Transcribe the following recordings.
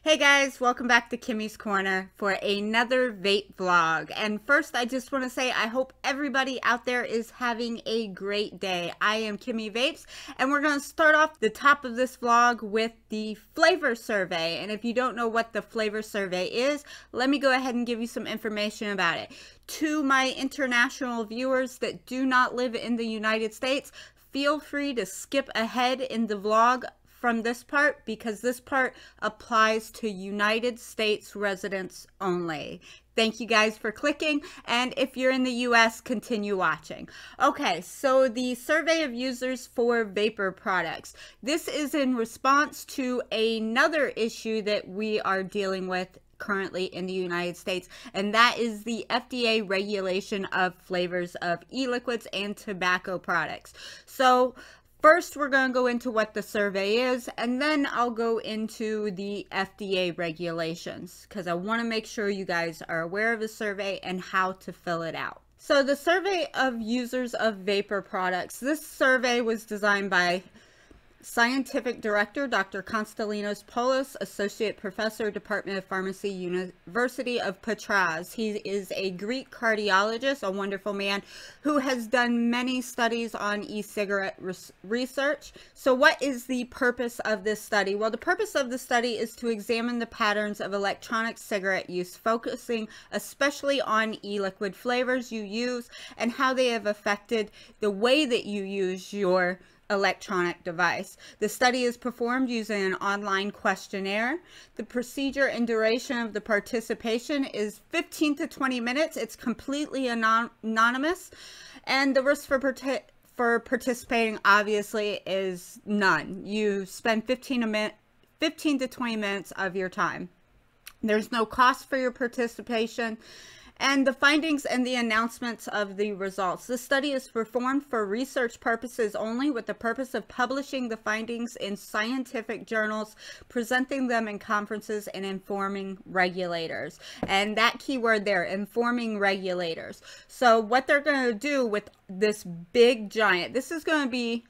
Hey guys, welcome back to Kimmy's Corner for another vape vlog. And first, I just want to say I hope everybody out there is having a great day. I am Kimmy Vapes, and we're going to start off the top of this vlog with the flavor survey. And if you don't know what the flavor survey is, let me go ahead and give you some information about it. To my international viewers that do not live in the United States, feel free to skip ahead in the vlog from this part because this part applies to United States residents only. Thank you guys for clicking, and if you're in the US, continue watching. Okay, so the survey of users for vapor products. This is in response to another issue that we are dealing with currently in the United States, and that is the FDA regulation of flavors of e-liquids and tobacco products. So first, we're going to go into what the survey is, and then I'll go into the FDA regulations because I want to make sure you guys are aware of the survey and how to fill it out. So the survey of users of vapor products. This survey was designed by Scientific Director Dr. Konstantinos Poulos, Associate Professor, Department of Pharmacy, University of Patras. He is a Greek cardiologist, a wonderful man who has done many studies on e-cigarette research. So what is the purpose of this study? Well, the purpose of the study is to examine the patterns of electronic cigarette use, focusing especially on e-liquid flavors you use and how they have affected the way that you use your electronic device. The study is performed using an online questionnaire. The procedure and duration of the participation is 15 to 20 minutes. It's completely anonymous, and the risk for participating obviously is none. You spend 15 to 20 minutes of your time. There's no cost for your participation. And the findings and the announcements of the results. The study is performed for research purposes only, with the purpose of publishing the findings in scientific journals, presenting them in conferences, and informing regulators. And that keyword there, informing regulators. So what they're going to do with this big giant, this is going to be,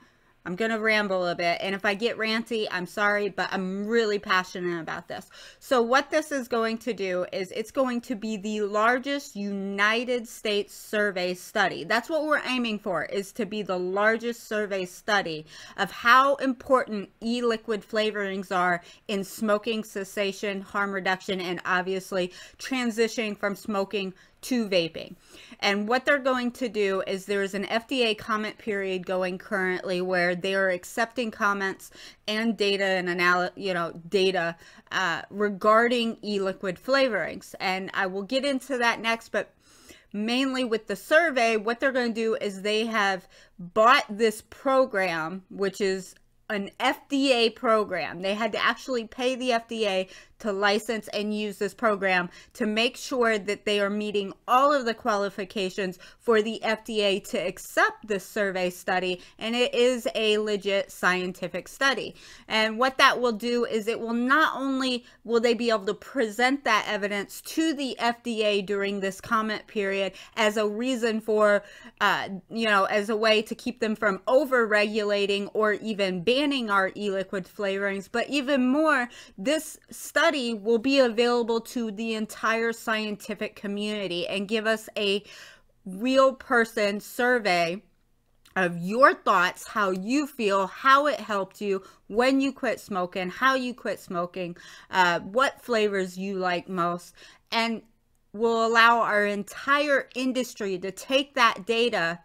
I'm going to ramble a bit, and if I get ranty, I'm sorry, but I'm really passionate about this. So what this is going to do is it's going to be the largest United States survey study. That's what we're aiming for, is to be the largest survey study of how important e-liquid flavorings are in smoking cessation, harm reduction, and obviously transitioning from smoking to vaping. And what they're going to do is there is an FDA comment period going currently where they are accepting comments and data and data regarding e-liquid flavorings. And I will get into that next, but mainly with the survey, what they're going to do is they have bought this program, which is an FDA program. They had to actually pay the FDA to license and use this program to make sure that they are meeting all of the qualifications for the FDA to accept this survey study, and it is a legit scientific study. And what that will do is it will not only will they be able to present that evidence to the FDA during this comment period as a reason for as a way to keep them from over-regulating or even banning our e-liquid flavorings, but even more, this study will be available to the entire scientific community and give us a real person survey of your thoughts, how you feel, how it helped you when you quit smoking, how you quit smoking, what flavors you like most, and will allow our entire industry to take that data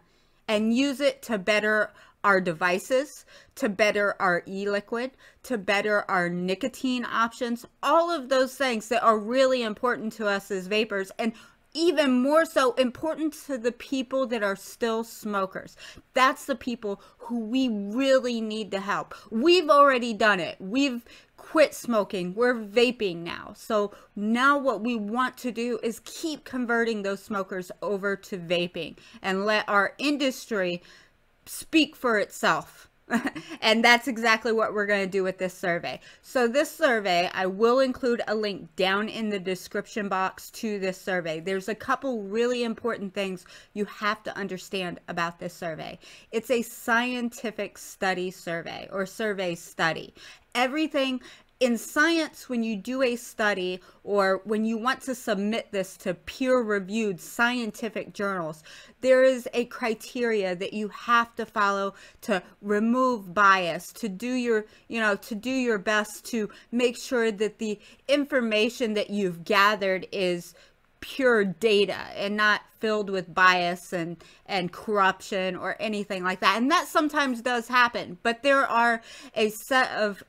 and use it to better our devices, to better our e-liquid, to better our nicotine options, all of those things that are really important to us as vapors, and even more so important to the people that are still smokers. That's the people who we really need to help. We've already done it. We've quit smoking. We're vaping now. So now what we want to do is keep converting those smokers over to vaping and let our industry speak for itself. And that's exactly what we're going to do with this survey. So this survey, I will include a link down in the description box to this survey. There's a couple really important things you have to understand about this survey. It's a scientific study survey or survey study. Everything In science, when you do a study or when you want to submit this to peer-reviewed scientific journals, there is a criteria that you have to follow to remove bias, to do your, to do your best to make sure that the information that you've gathered is pure data and not filled with bias and corruption or anything like that. And that sometimes does happen, but there are a set of,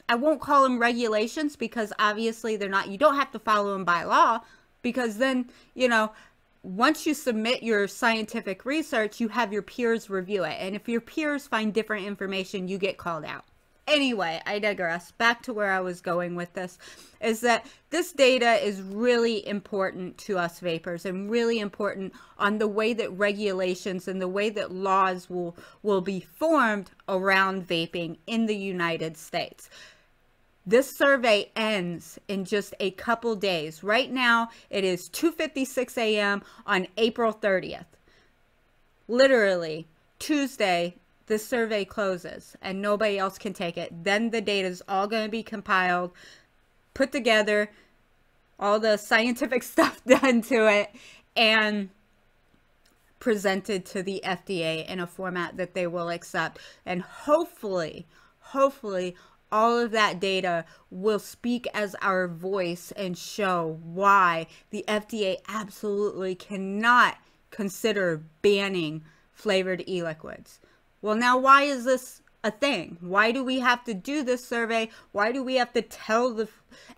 I won't call them regulations, because obviously they're not, you don't have to follow them by law, because then, once you submit your scientific research, you have your peers review it. And if your peers find different information, you get called out. Anyway, I digress. Back to where I was going with this, is that this data is really important to us vapors, and really important on the way that regulations and the way that laws will be formed around vaping in the United States. This survey ends in just a couple days. Right now, it is 2:56 a.m. on April 30th. Literally, Tuesday, the survey closes and nobody else can take it. Then the data is all going to be compiled, put together, all the scientific stuff done to it, and presented to the FDA in a format that they will accept. And hopefully, all of that data will speak as our voice and show why the FDA absolutely cannot consider banning flavored e-liquids. Well, now, why is this a thing? Why do we have to do this survey? Why do we have to tell the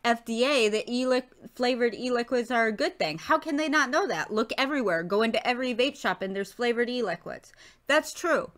FDA that flavored e-liquids are a good thing? How can they not know that? Look everywhere. Go into every vape shop and there's flavored e-liquids. That's true.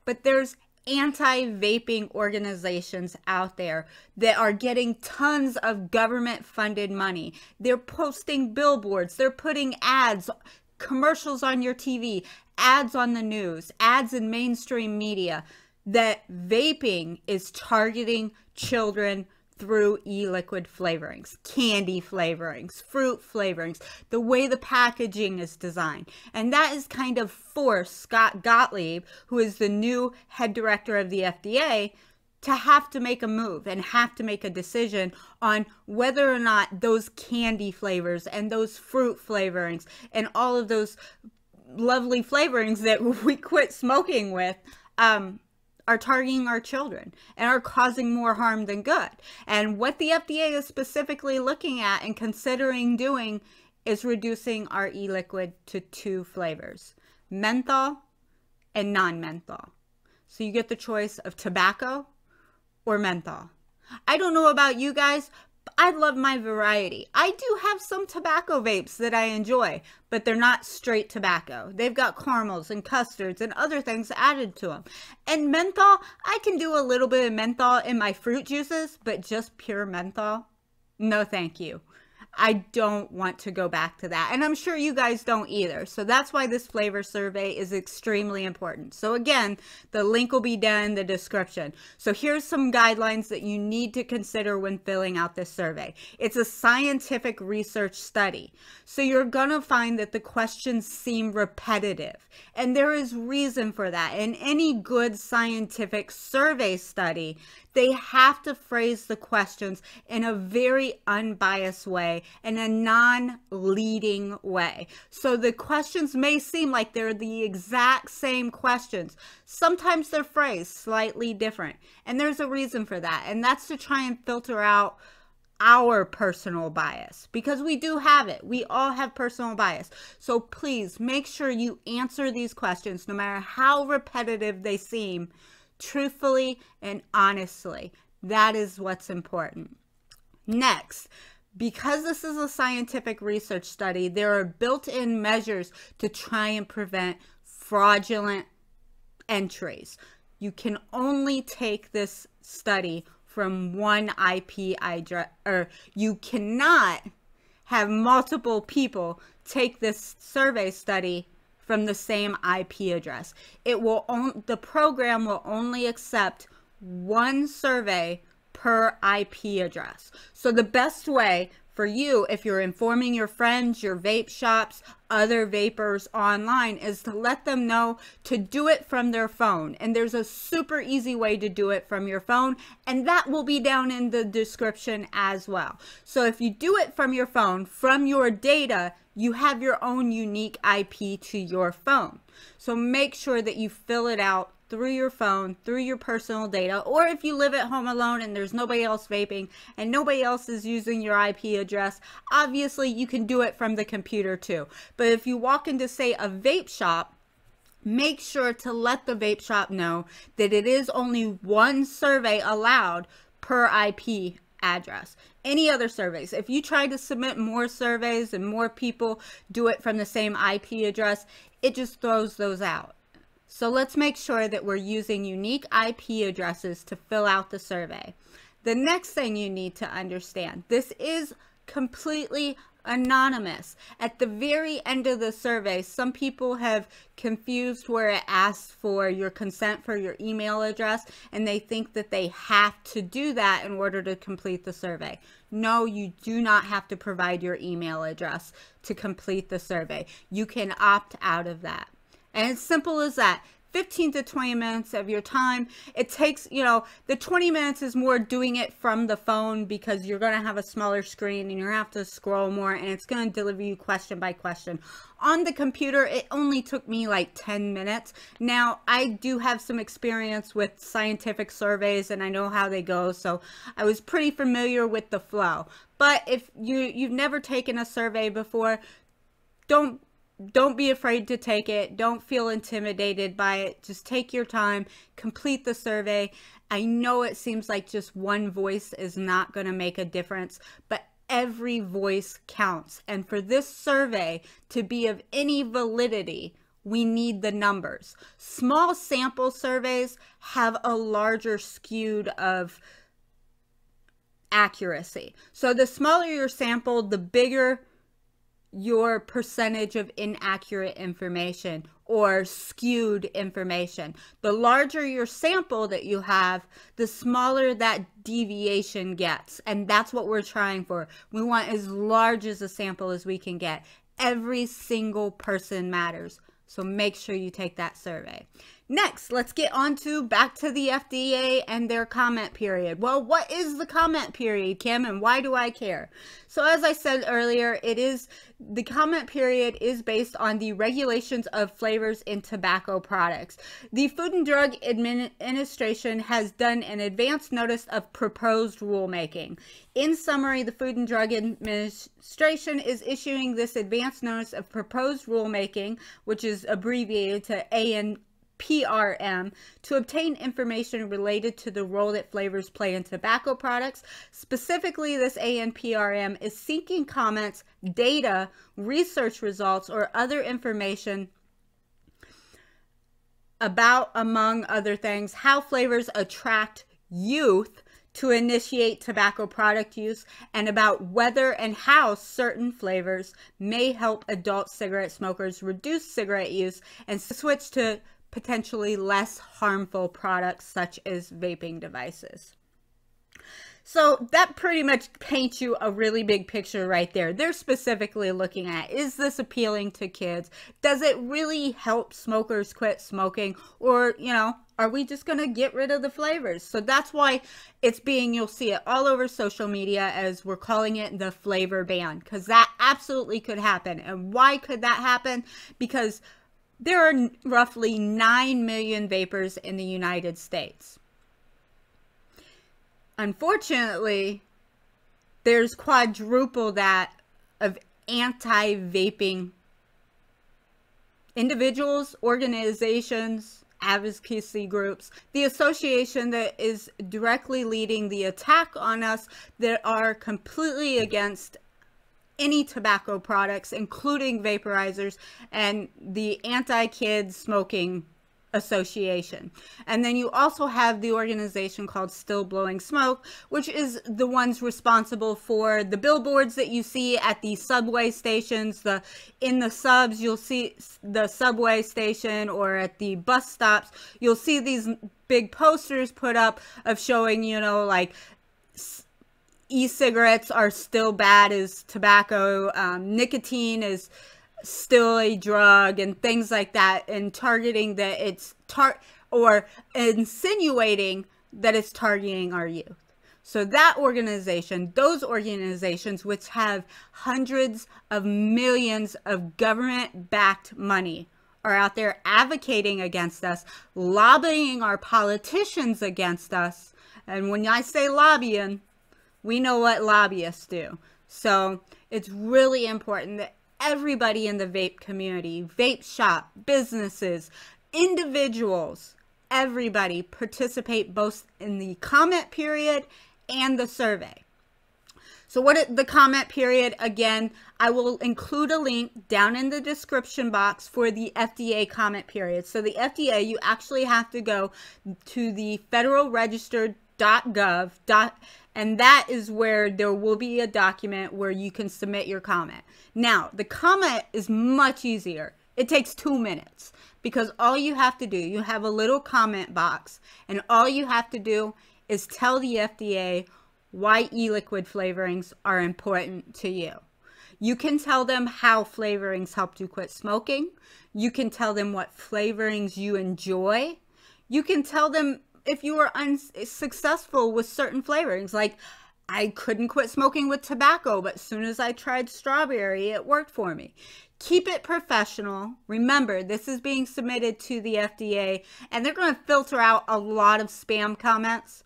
But there's anti-vaping organizations out there that are getting tons of government-funded money. They're posting billboards. They're putting ads, commercials on your TV, ads on the news, ads in mainstream media, that vaping is targeting children through e-liquid flavorings, candy flavorings, fruit flavorings, the way the packaging is designed. And that is kind of forced Scott Gottlieb, who is the new head director of the FDA, to have to make a move and have to make a decision on whether or not those candy flavors and those fruit flavorings and all of those lovely flavorings that we quit smoking with are targeting our children and are causing more harm than good. And what the FDA is specifically looking at and considering doing is reducing our e-liquid to 2 flavors, menthol and non-menthol. So you get the choice of tobacco or menthol. I don't know about you guys, but I love my variety. I do have some tobacco vapes that I enjoy, but they're not straight tobacco. They've got caramels and custards and other things added to them. And menthol, I can do a little bit of menthol in my fruit juices, but just pure menthol, no thank you. I don't want to go back to that. And I'm sure you guys don't either. So that's why this flavor survey is extremely important. So again, the link will be down in the description. So here's some guidelines that you need to consider when filling out this survey. It's a scientific research study. So you're going to find that the questions seem repetitive. And there is reason for that. In any good scientific survey study, they have to phrase the questions in a very unbiased way, in a non-leading way. So the questions may seem like they're the exact same questions. Sometimes they're phrased slightly different. And there's a reason for that. And that's to try and filter out our personal bias, because we do have it. We all have personal bias. So please make sure you answer these questions, no matter how repetitive they seem, truthfully and honestly. That is what's important. Next, because this is a scientific research study, there are built-in measures to try and prevent fraudulent entries. You can only take this study from one IP address, or you cannot have multiple people take this survey study from the same IP address. The program will only accept one survey per IP address. So the best way for you, if you're informing your friends, your vape shops, other vapors online, is to let them know to do it from their phone. And there's a super easy way to do it from your phone, and that will be down in the description as well. So if you do it from your phone, from your data, you have your own unique IP to your phone. So make sure that you fill it out through your phone, through your personal data, or if you live at home alone and there's nobody else vaping and nobody else is using your IP address, obviously you can do it from the computer too. But if you walk into, say, a vape shop, make sure to let the vape shop know that it is only one survey allowed per IP address. Any other surveys, if you try to submit more surveys and more people do it from the same IP address, it just throws those out. So let's make sure that we're using unique IP addresses to fill out the survey. The next thing you need to understand, this is completely anonymous. At the very end of the survey, some people have confused where it asks for your consent for your email address, and they think that they have to do that in order to complete the survey. No, you do not have to provide your email address to complete the survey. You can opt out of that. And it's simple as that. 15 to 20 minutes of your time. It takes, the 20 minutes is more doing it from the phone because you're going to have a smaller screen and you're going to have to scroll more, and it's going to deliver you question by question. On the computer, it only took me like 10 minutes. Now, I do have some experience with scientific surveys and I know how they go, so I was pretty familiar with the flow. But if you've never taken a survey before, don't be afraid to take it. Don't feel intimidated by it. Just take your time, complete the survey. I know it seems like just one voice is not going to make a difference, but every voice counts. And for this survey to be of any validity, we need the numbers. Small sample surveys have a larger skewed of accuracy. So the smaller your sample, the bigger your percentage of inaccurate information or skewed information. The larger your sample that you have, the smaller that deviation gets. And that's what we're trying for. We want as large as a sample as we can get. Every single person matters. So make sure you take that survey. Next, let's get on to back to the FDA and their comment period. Well, what is the comment period, Kim, and why do I care? So as I said earlier, the comment period is based on the regulations of flavors in tobacco products. The Food and Drug Administration has done an advance notice of proposed rulemaking. In summary, the Food and Drug Administration is issuing this advance notice of proposed rulemaking, which is abbreviated to AntiVaping, to obtain information related to the role that flavors play in tobacco products. Specifically, this AntiVaping is seeking comments, data, research results, or other information about, among other things, how flavors attract youth to initiate tobacco product use, and about whether and how certain flavors may help adult cigarette smokers reduce cigarette use and switch to potentially less harmful products such as vaping devices. So that pretty much paints you a really big picture right there. They're specifically looking at, is this appealing to kids? Does it really help smokers quit smoking? Or, are we just going to get rid of the flavors? So that's why you'll see it all over social media as we're calling it the flavor ban, because that absolutely could happen. And why could that happen? Because there are roughly 9 million vapors in the United States. Unfortunately, there's quadruple that of anti-vaping individuals, organizations, advocacy groups. The association that is directly leading the attack on us that are completely against any tobacco products, including vaporizers, and the Anti-Kid Smoking Association. And then you also have the organization called Still Blowing Smoke, which is the ones responsible for the billboards that you see at the subway stations. In the subs, you'll see the subway station, or at the bus stops, you'll see these big posters put up of showing, like e-cigarettes are still bad as tobacco. Nicotine is still a drug and things like that, and targeting that it's or insinuating that it's targeting our youth. So that organization, those organizations which have hundreds of millions of government-backed money, are out there advocating against us, lobbying our politicians against us. And when I say lobbying, we know what lobbyists do. So it's really important that everybody in the vape community, vape shop, businesses, individuals, everybody participate both in the comment period and the survey. So what the comment period, again, I will include a link down in the description box for the FDA comment period. So the FDA, you actually have to go to the federalregister.gov, and that is where there will be a document where you can submit your comment. Now, the comment is much easier. It takes 2 minutes because all you have to do, you have a little comment box, and all you have to do is tell the FDA why e-liquid flavorings are important to you. You can tell them how flavorings helped you quit smoking. You can tell them what flavorings you enjoy. You can tell them if you were unsuccessful with certain flavorings, like I couldn't quit smoking with tobacco, but as soon as I tried strawberry, it worked for me. Keep it professional. Remember, this is being submitted to the FDA, and they're going to filter out a lot of spam comments.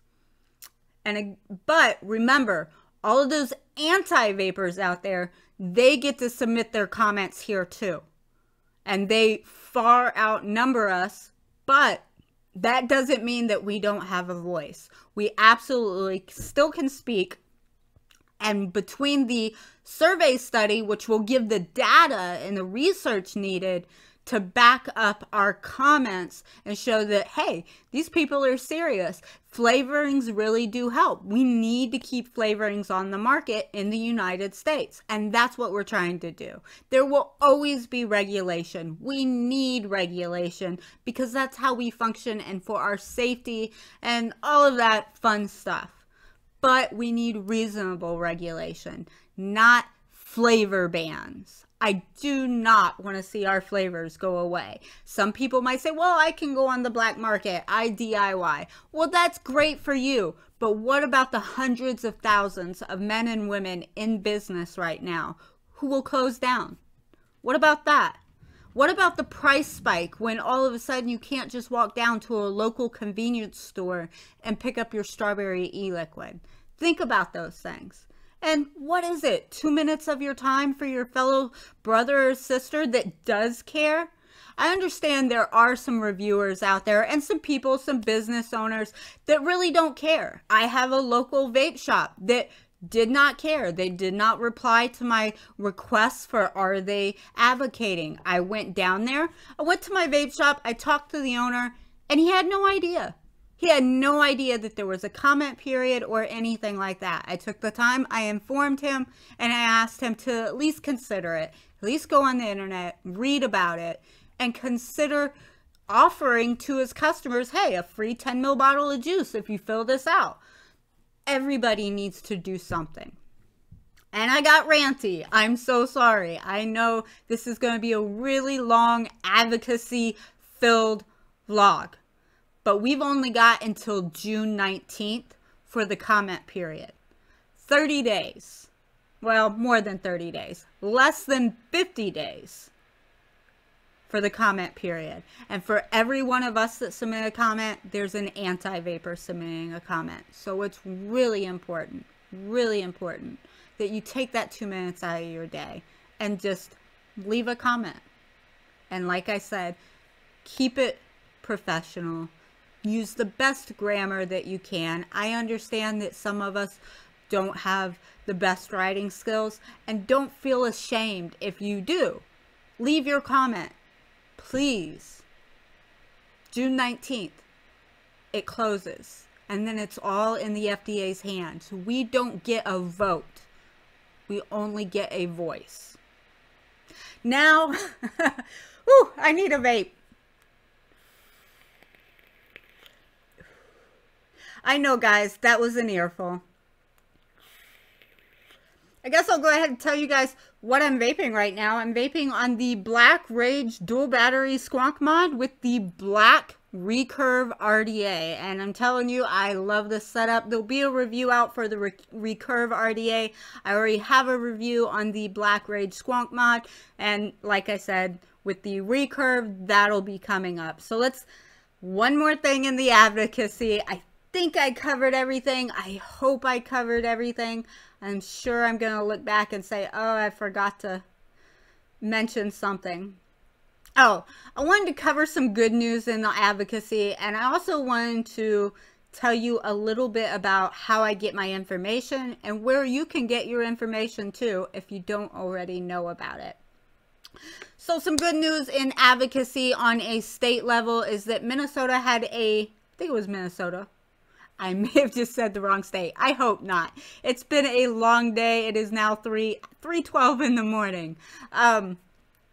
But remember, all of those anti-vapors out there, they get to submit their comments here too. And they far outnumber us, but that doesn't mean that we don't have a voice. We absolutely still can speak. And between the survey study, which will give the data and the research needed to back up our comments and show that, hey, these people are serious. Flavorings really do help. We need to keep flavorings on the market in the United States. And that's what we're trying to do. There will always be regulation. We need regulation because that's how we function and for our safety and all of that fun stuff. But we need reasonable regulation, not flavor bans. I do not want to see our flavors go away. Some people might say, well, I can go on the black market. I DIY. Well, that's great for you. But what about the hundreds of thousands of men and women in business right now who will close down? What about that? What about the price spike when all of a sudden you can't just walk down to a local convenience store and pick up your strawberry e-liquid? Think about those things. And what is it? 2 minutes of your time for your fellow brother or sister that does care? I understand there are some reviewers out there and some people, some business owners that really don't care. I have a local vape shop that did not care. They did not reply to my requests for are they advocating. I went down there. I went to my vape shop. I talked to the owner and he had no idea. He had no idea that there was a comment period or anything like that. I took the time, I informed him, and I asked him to at least consider it. At least go on the internet, read about it, and consider offering to his customers, hey, a free 10 ml bottle of juice if you fill this out. Everybody needs to do something. And I got ranty. I'm so sorry. I know this is going to be a really long advocacy-filled vlog. But we've only got until June 19th for the comment period. 30 days. Well, more than 30 days. Less than 50 days for the comment period. And for every one of us that submit a comment, there's an anti-vapor submitting a comment. So it's really important that you take that 2 minutes out of your day and just leave a comment. And like I said, keep it professional. Use the best grammar that you can. I understand that some of us don't have the best writing skills, and don't feel ashamed if you do. Leave your comment, please. June 19th, it closes, and then it's all in the FDA's hands. We don't get a vote. We only get a voice. Now, whew, I need a vape. I know, guys, that was an earful. I guess I'll go ahead and tell you guys what I'm vaping right now. I'm vaping on the Black Rage dual battery squonk mod with the black Recurve RDA. And I'm telling you, I love this setup. There'll be a review out for the Recurve RDA. I already have a review on the Black Rage squonk mod. And like I said, with the Recurve, that'll be coming up. So one more thing in the advocacy. I think I covered everything. I hope I covered everything. I'm sure I'm going to look back and say, oh, I forgot to mention something. Oh, I wanted to cover some good news in the advocacy, and I also wanted to tell you a little bit about how I get my information and where you can get your information too if you don't already know about it. So some good news in advocacy on a state level is that Minnesota had I think it was Minnesota. I may have just said the wrong state. I hope not. It's been a long day. It is now 3:12 in the morning.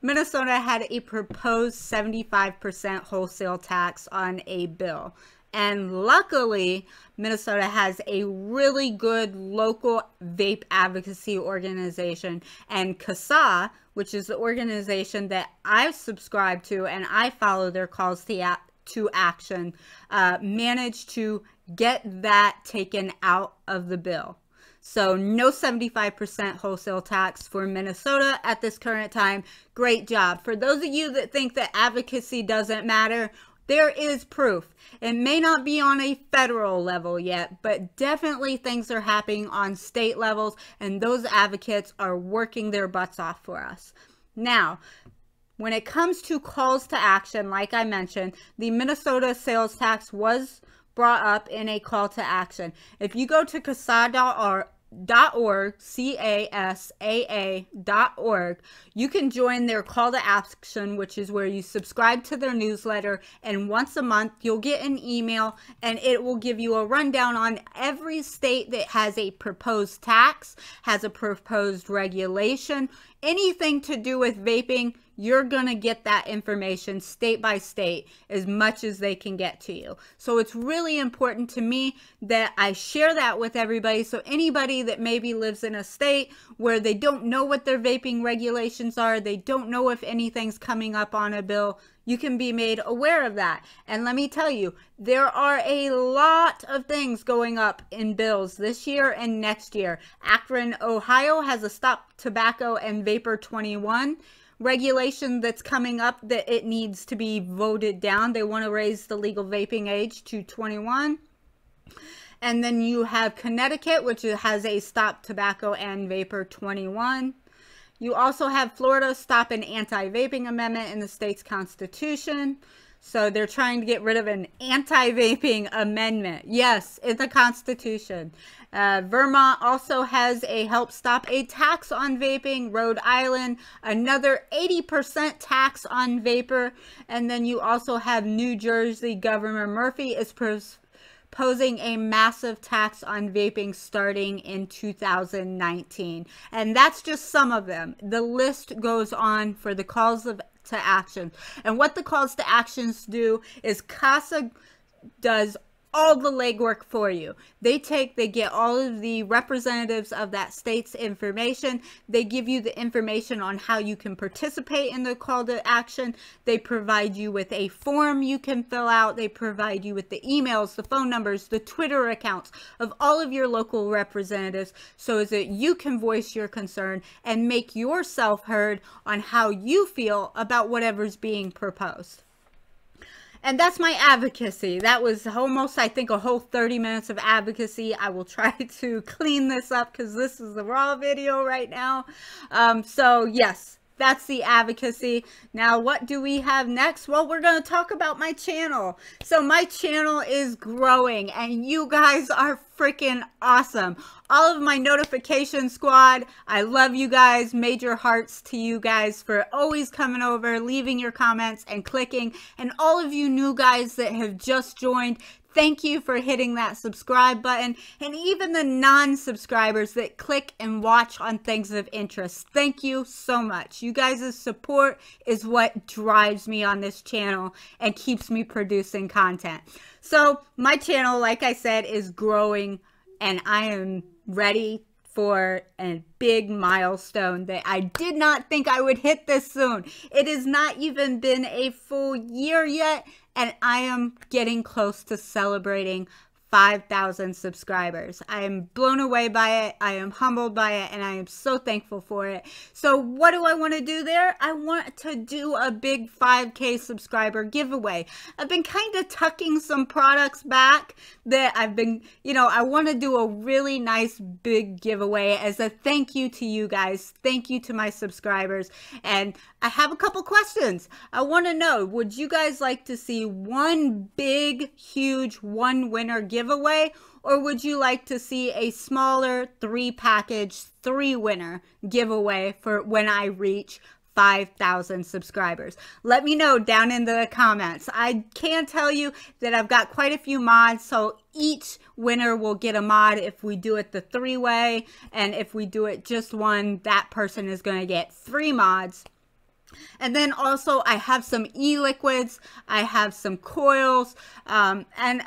Minnesota had a proposed 75% wholesale tax on a bill. And luckily, Minnesota has a really good local vape advocacy organization. And CASA, which is the organization that I subscribe to and I follow their calls to action, managed to get that taken out of the bill. So no 75% wholesale tax for Minnesota at this current time. Great job. For those of you that think that advocacy doesn't matter, there is proof. It may not be on a federal level yet, but definitely things are happening on state levels, and those advocates are working their butts off for us. Now, when it comes to calls to action, like I mentioned, the Minnesota sales tax was brought up in a call to action. If you go to CASAA.org, CASAA.org, you can join their call to action, which is where you subscribe to their newsletter, and once a month you'll get an email and it will give you a rundown on every state that has a proposed tax, has a proposed regulation, anything to do with vaping. You're going to get that information state by state as much as they can get to you. So it's really important to me that I share that with everybody. So anybody that maybe lives in a state where they don't know what their vaping regulations are, they don't know if anything's coming up on a bill, you can be made aware of that. And let me tell you, there are a lot of things going up in bills this year and next year. Akron, Ohio has a Stop Tobacco and Vapor 21 regulation that's coming up that it needs to be voted down. They want to raise the legal vaping age to 21. And then you have Connecticut, which has a Stop Tobacco and Vapor 21. You also have Florida Stop an Anti-Vaping Amendment in the state's constitution. So they're trying to get rid of an anti-vaping amendment. Yes, in the Constitution. Vermont also has a Help Stop a Tax on Vaping. Rhode Island, another 80% tax on vapor. And then you also have New Jersey. Governor Murphy is proposing a massive tax on vaping starting in 2019. And that's just some of them. The list goes on for the calls to action. And what the calls to actions do is CASA does all the legwork for you. They get all of the representatives of that state's information. They give you the information on how you can participate in the call to action. They provide you with a form you can fill out. They provide you with the emails, the phone numbers, the Twitter accounts of all of your local representatives so that you can voice your concern and make yourself heard on how you feel about whatever's being proposed. And that's my advocacy. That was almost, I think, a whole 30 minutes of advocacy. I will try to clean this up because this is the raw video right now. So yes, that's the advocacy. Now, what do we have next? Well, we're going to talk about my channel. So my channel is growing and you guys are freaking awesome. All of my notification squad, I love you guys. Major hearts to you guys for always coming over, leaving your comments and clicking. And all of you new guys that have just joined, thank you for hitting that subscribe button. And even the non-subscribers that click and watch on things of interest, thank you so much. You guys' support is what drives me on this channel and keeps me producing content. So my channel, like I said, is growing and I am ready for a big milestone that I did not think I would hit this soon. It has not even been a full year yet, and I am getting close to celebrating 5,000 subscribers. I am blown away by it. I am humbled by it, and I am so thankful for it. So what do I want to do there? I want to do a big 5K subscriber giveaway. I've been kind of tucking some products back that I've been, I want to do a really nice big giveaway as a thank you to you guys. Thank you to my subscribers. And I have a couple questions. I want to know, would you guys like to see one big, huge, one winner giveaway, or would you like to see a smaller 3-package, 3-winner giveaway for when I reach 5,000 subscribers? Let me know down in the comments. I can tell you that I've got quite a few mods, so each winner will get a mod if we do it the 3-way, and if we do it just one, that person is going to get 3 mods. And then also I have some e-liquids, I have some coils, and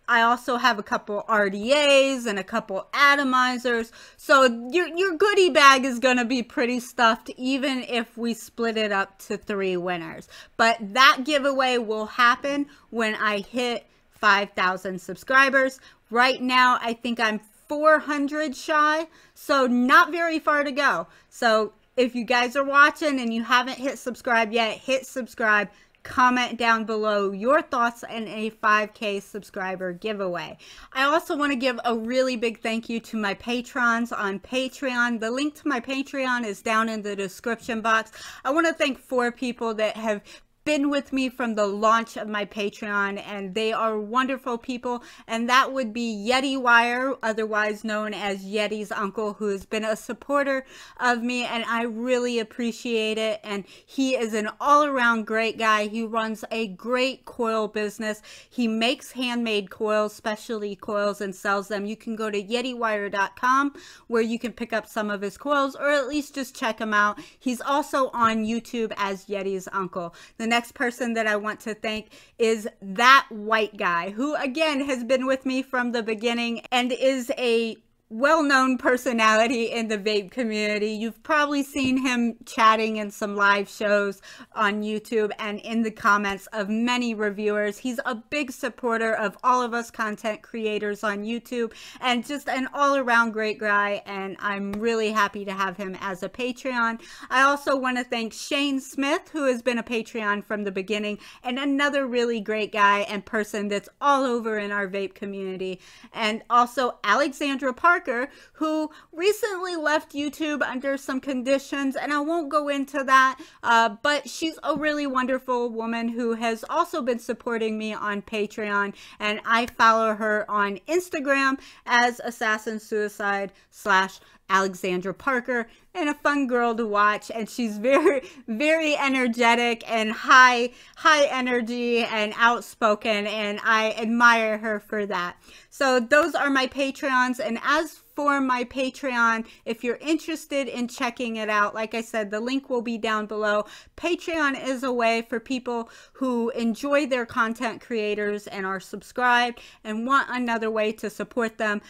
I also have a couple RDAs and a couple atomizers. So your goodie bag is going to be pretty stuffed, even if we split it up to 3 winners. But that giveaway will happen when I hit 5,000 subscribers. Right now, I think I'm 400 shy, so not very far to go. So if you guys are watching and you haven't hit subscribe yet, hit subscribe. Comment down below your thoughts on a 5K subscriber giveaway. I also want to give a really big thank you to my patrons on Patreon. The link to my Patreon is down in the description box. I want to thank 4 people that have been with me from the launch of my Patreon, and they are wonderful people, and that would be Yeti Wire, otherwise known as Yeti's uncle, who has been a supporter of me, and I really appreciate it. And he is an all-around great guy. He runs a great coil business. He makes handmade coils, specialty coils, and sells them. You can go to yetiwire.com where you can pick up some of his coils, or at least just check him out. He's also on YouTube as Yeti's uncle. The next person that I want to thank is that white guy, who again has been with me from the beginning and is a well-known personality in the vape community. You've probably seen him chatting in some live shows on YouTube and in the comments of many reviewers. He's a big supporter of all of us content creators on YouTube, and just an all-around great guy, and I'm really happy to have him as a Patreon. I also want to thank Shane Smith, who has been a Patreon from the beginning, and another really great guy and person that's all over in our vape community. And also Alexandra Parker, who recently left YouTube under some conditions, and I won't go into that, but she's a really wonderful woman who has also been supporting me on Patreon, and I follow her on Instagram as Assassin Suicide / Alexandra Parker, and a fun girl to watch. And she's very, very energetic and high energy and outspoken, and I admire her for that. So those are my Patreons. And as for my Patreon, if you're interested in checking it out, like I said, the link will be down below. Patreon is a way for people who enjoy their content creators and are subscribed and want another way to support them,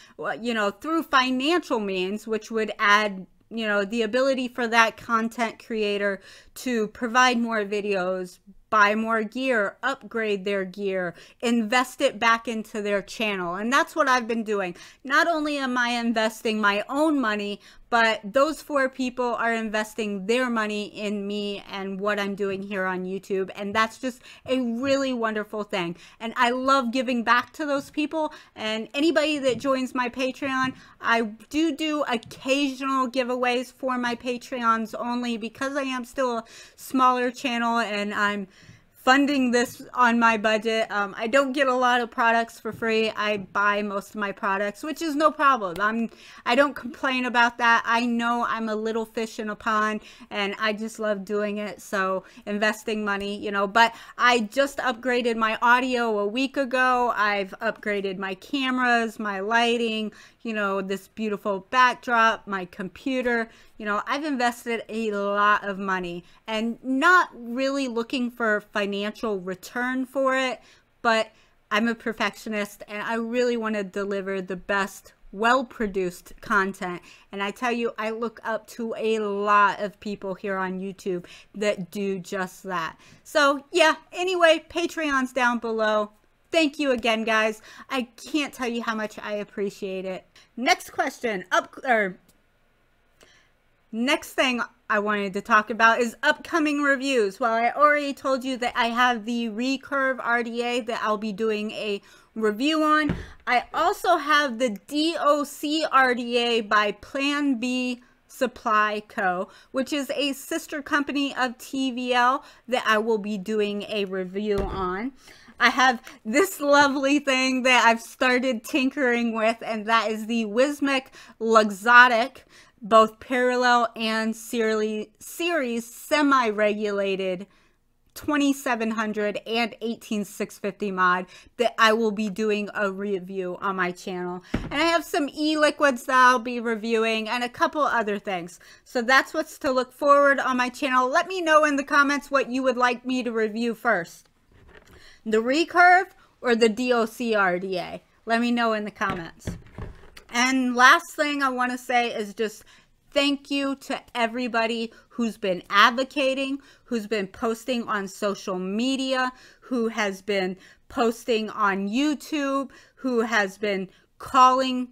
through financial means, which would add the ability for that content creator to provide more videos, buy more gear, upgrade their gear, invest it back into their channel. And that's what I've been doing. Not only am I investing my own money, but those 4 people are investing their money in me and what I'm doing here on YouTube. And that's just a really wonderful thing. And I love giving back to those people. And anybody that joins my Patreon, I do occasional giveaways for my Patreons only, because I am still a smaller channel and I'm funding this on my budget. I don't get a lot of products for free. I buy most of my products, which is no problem. I don't complain about that. I know I'm a little fish in a pond, and I just love doing it. So investing money, but I just upgraded my audio a week ago. I've upgraded my cameras, my lighting, this beautiful backdrop, my computer. I've invested a lot of money, and not really looking for financial return for it, but I'm a perfectionist and I really want to deliver the best well-produced content. And I tell you, I look up to a lot of people here on YouTube that do just that. So yeah, anyway, Patreon's down below. Thank you again, guys. I can't tell you how much I appreciate it. Next question, next thing I wanted to talk about is upcoming reviews. Well, I already told you that I have the Recurve RDA that I'll be doing a review on. I also have the DOC RDA by Plan B Supply Co., which is a sister company of TVL that I will be doing a review on. I have this lovely thing that I've started tinkering with, and that is the Wismic Luxottic, both parallel and series semi-regulated 2700 and 18650 mod that I will be doing a review on my channel. And I have some e-liquids that I'll be reviewing and a couple other things. So that's what's to look forward on my channel. Let me know in the comments what you would like me to review first. The Recurve or the DOC RDA? Let me know in the comments. And last thing I want to say is just thank you to everybody who's been advocating, who's been posting on social media, who has been posting on YouTube, who has been calling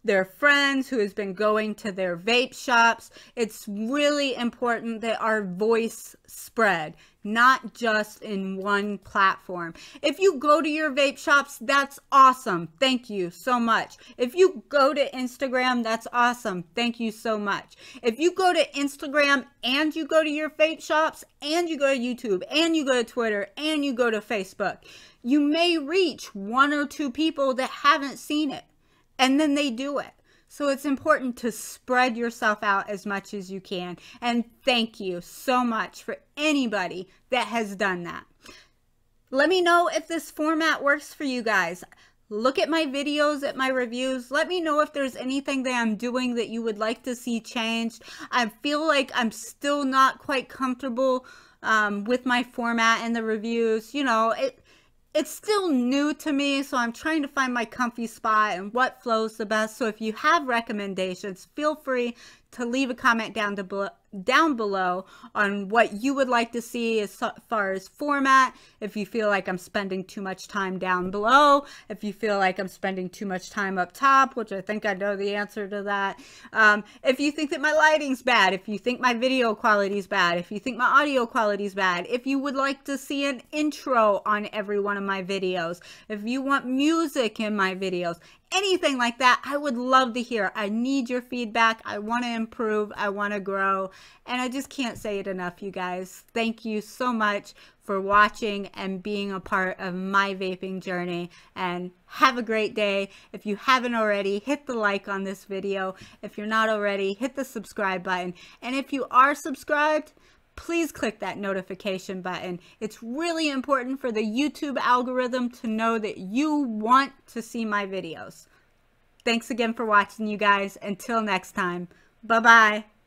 their friends, who has been going to their vape shops. It's really important that our voice spread, not just in one platform. If you go to your vape shops, that's awesome. Thank you so much. If you go to Instagram, that's awesome. Thank you so much. If you go to Instagram and you go to your vape shops and you go to YouTube and you go to Twitter and you go to Facebook, you may reach 1 or 2 people that haven't seen it. And then they do it. So it's important to spread yourself out as much as you can. And thank you so much for anybody that has done that. Let me know if this format works for you guys. Look at my videos, at my reviews. Let me know if there's anything that I'm doing that you would like to see changed. I feel like I'm still not quite comfortable with my format and the reviews. You know, it's still new to me, so I'm trying to find my comfy spot and what flows the best. So if you have recommendations, feel free to leave a comment down below on what you would like to see as far as format. If you feel like I'm spending too much time down below, if you feel like I'm spending too much time up top, which I think I know the answer to that. If you think that my lighting's bad, if you think my video quality's bad, if you think my audio quality's bad, if you would like to see an intro on every one of my videos, if you want music in my videos, anything like that, I would love to hear. I need your feedback. I want to improve. I want to grow. And I just can't say it enough, you guys. Thank you so much for watching and being a part of my vaping journey. And have a great day. If you haven't already, hit the like on this video. If you're not already, hit the subscribe button. And if you are subscribed, please click that notification button. It's really important for the YouTube algorithm to know that you want to see my videos. Thanks again for watching, you guys. Until next time, bye-bye.